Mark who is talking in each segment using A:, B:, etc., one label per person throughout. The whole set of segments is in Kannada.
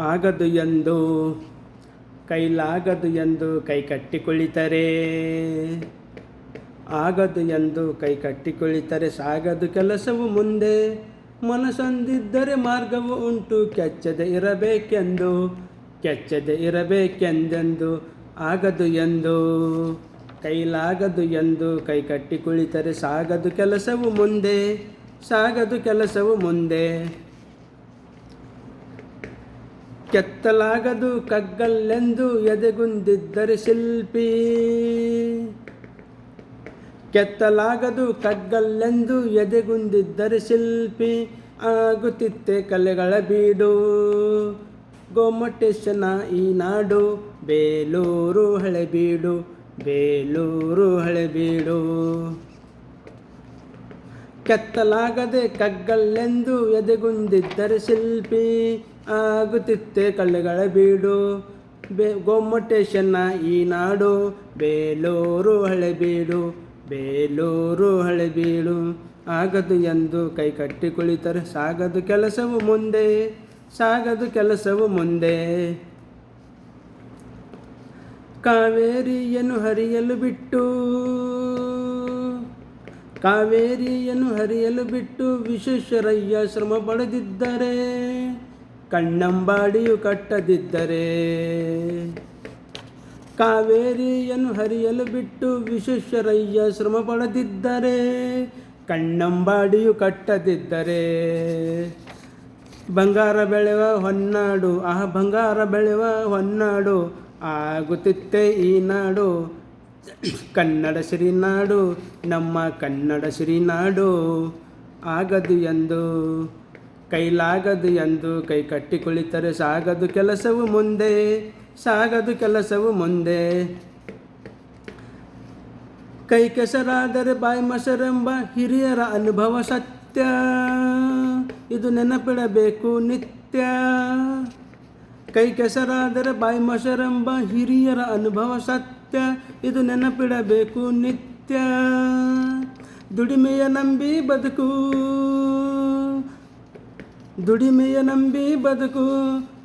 A: ಆಗದು ಎಂದು ಕೈಲಾಗದು ಎಂದು ಕೈ ಕಟ್ಟಿ ಕುಳಿತರೆ, ಆಗದು ಎಂದು ಕೈ ಕಟ್ಟಿ ಕುಳಿತರೆ ಸಾಗದು ಕೆಲಸವು ಮುಂದೆ. ಮನಸೊಂದಿದ್ದರೆ ಮಾರ್ಗವು ಉಂಟು, ಕೆಚ್ಚದೆ ಇರಬೇಕೆಂದು, ಕೆಚ್ಚದೆ ಇರಬೇಕೆಂದೆಂದು. ಆಗದು ಎಂದು ಕೈಲಾಗದು ಎಂದು ಕೈ ಕಟ್ಟಿ ಕುಳಿತರೆ ಸಾಗದು ಕೆಲಸವು ಮುಂದೆ, ಸಾಗದು ಕೆಲಸವು ಮುಂದೆ. ಕೆತ್ತಲಾಗದು ಕಗ್ಗಲ್ಲೆಂದು ಎದೆಗುಂದಿದ್ದರೆ ಶಿಲ್ಪಿ, ಕೆತ್ತಲಾಗದು ಕಗ್ಗಲ್ಲೆಂದು ಎದೆಗುಂದಿದ್ದರೆ ಶಿಲ್ಪಿ. ಆಗುತ್ತಿತ್ತೆ ಕಲೆಗಳ ಬೀಡು, ಗೊಮ್ಮಟೇಶನ ಈ ನಾಡು. ಬೇಲೂರು ಹಳೆಬೀಡು, ಬೇಲೂರು ಹಳೆಬೀಡು. ಕೆತ್ತಲಾಗದೆ ಕಗ್ಗಲ್ಲೆಂದು ಎದೆಗುಂದಿದ್ದರೆ ಶಿಲ್ಪಿ, ಆಗುತ್ತಿತ್ತೆ ಕಲೆಗಳ ಬೀಡು. ಗೊಮ್ಮಟೇಶನ ಈ ನಾಡು. ಬೇಲೂರು ಹಳೆಬೀಡು, ಬೇಲೂರು ಹಳೆಬೀಡು. ಆಗದು ಎಂದು ಕೈ ಕಟ್ಟಿ ಕುಳಿತರೆ ಸಾಗದು ಕೆಲಸವು ಮುಂದೆ, ಸಾಗದು ಕೆಲಸವು ಮುಂದೆ. ಕಾವೇರಿಯನ್ನು ಹರಿಯಲು ಬಿಟ್ಟು, ಕಾವೇರಿಯನ್ನು ಹರಿಯಲು ಬಿಟ್ಟು ವಿಶ್ವೇಶ್ವರಯ್ಯ ಶ್ರಮ ಪಡೆದಿದ್ದರೆ, ಕಣ್ಣಂಬಾಡಿಯು ಕಟ್ಟದಿದ್ದರೆ. ಕಾವೇರಿಯನ್ನು ಹರಿಯಲು ಬಿಟ್ಟು ವಿಶ್ವೇಶ್ವರಯ್ಯ ಶ್ರಮ ಪಡೆದಿದ್ದರೆ, ಕಣ್ಣಂಬಾಡಿಯು ಕಟ್ಟದಿದ್ದರೆ. ಬಂಗಾರ ಬೆಳೆವ ಹೊನ್ನಾಡು, ಬಂಗಾರ ಬೆಳೆವ ಹೊನ್ನಾಡು. ಆಗುತ್ತಿತ್ತೆ ಈ ನಾಡು ಕನ್ನಡ ಸಿರಿನಾಡು, ನಮ್ಮ ಕನ್ನಡ ಸಿರಿನಾಡು. ಆಗದು ಎಂದು ಕೈಲಾಗದು ಎಂದು ಕೈ ಕಟ್ಟಿ ಕುಳಿತರೆ ಸಾಗದು ಕೆಲಸವು ಮುಂದೆ, ಸಾಗದು ಕೆಲಸವು ಮುಂದೆ. ಕೈ ಕೆಸರಾದರೆ ಬಾಯಿ ಮೊಸರೆಂಬ ಹಿರಿಯರ ಅನುಭವ ಸತ್ಯ, ಇದು ನೆನಪಿಡಬೇಕು ನಿತ್ಯ. ಕೈ ಕೆಸರಾದರೆ ಬಾಯಿ ಮೊಸರೆಂಬ ಹಿರಿಯರ ಅನುಭವ ಸತ್ಯ, ಇದು ನೆನಪಿಡಬೇಕು ನಿತ್ಯ. ದುಡಿಮೆಯ ನಂಬಿ ಬದುಕು, ದುಡಿಮೆಯ ನಂಬಿ ಬದುಕು,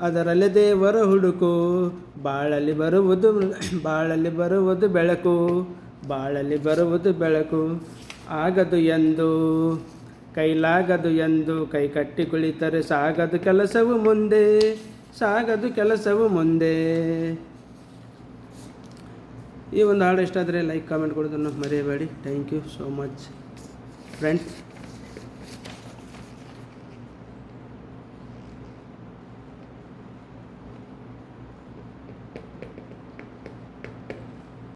A: ಅದರಲ್ಲಿ ದೇವರ ಹುಡುಕು. ಬಾಳಲಿ ಬರುವುದು, ಬಾಳಲಿ ಬರುವುದು ಬೆಳಕು, ಬಾಳಲಿ ಬರುವುದು ಬೆಳಕು. ಆಗದು ಎಂದು ಕೈಲಾಗದು ಎಂದು ಕೈ ಕಟ್ಟಿ ಕುಳಿತರೆ ಸಾಗದು ಕೆಲಸವು ಮುಂದೆ, ಸಾಗದು ಕೆಲಸವು ಮುಂದೆ. ಈ ಒಂದು ಹಾಡು ಇಷ್ಟ ಆದರೆ ಲೈಕ್ ಕಾಮೆಂಟ್ ಕೊಡೋದನ್ನು ಮರೆಯಬೇಡಿ. Thank you so much friends.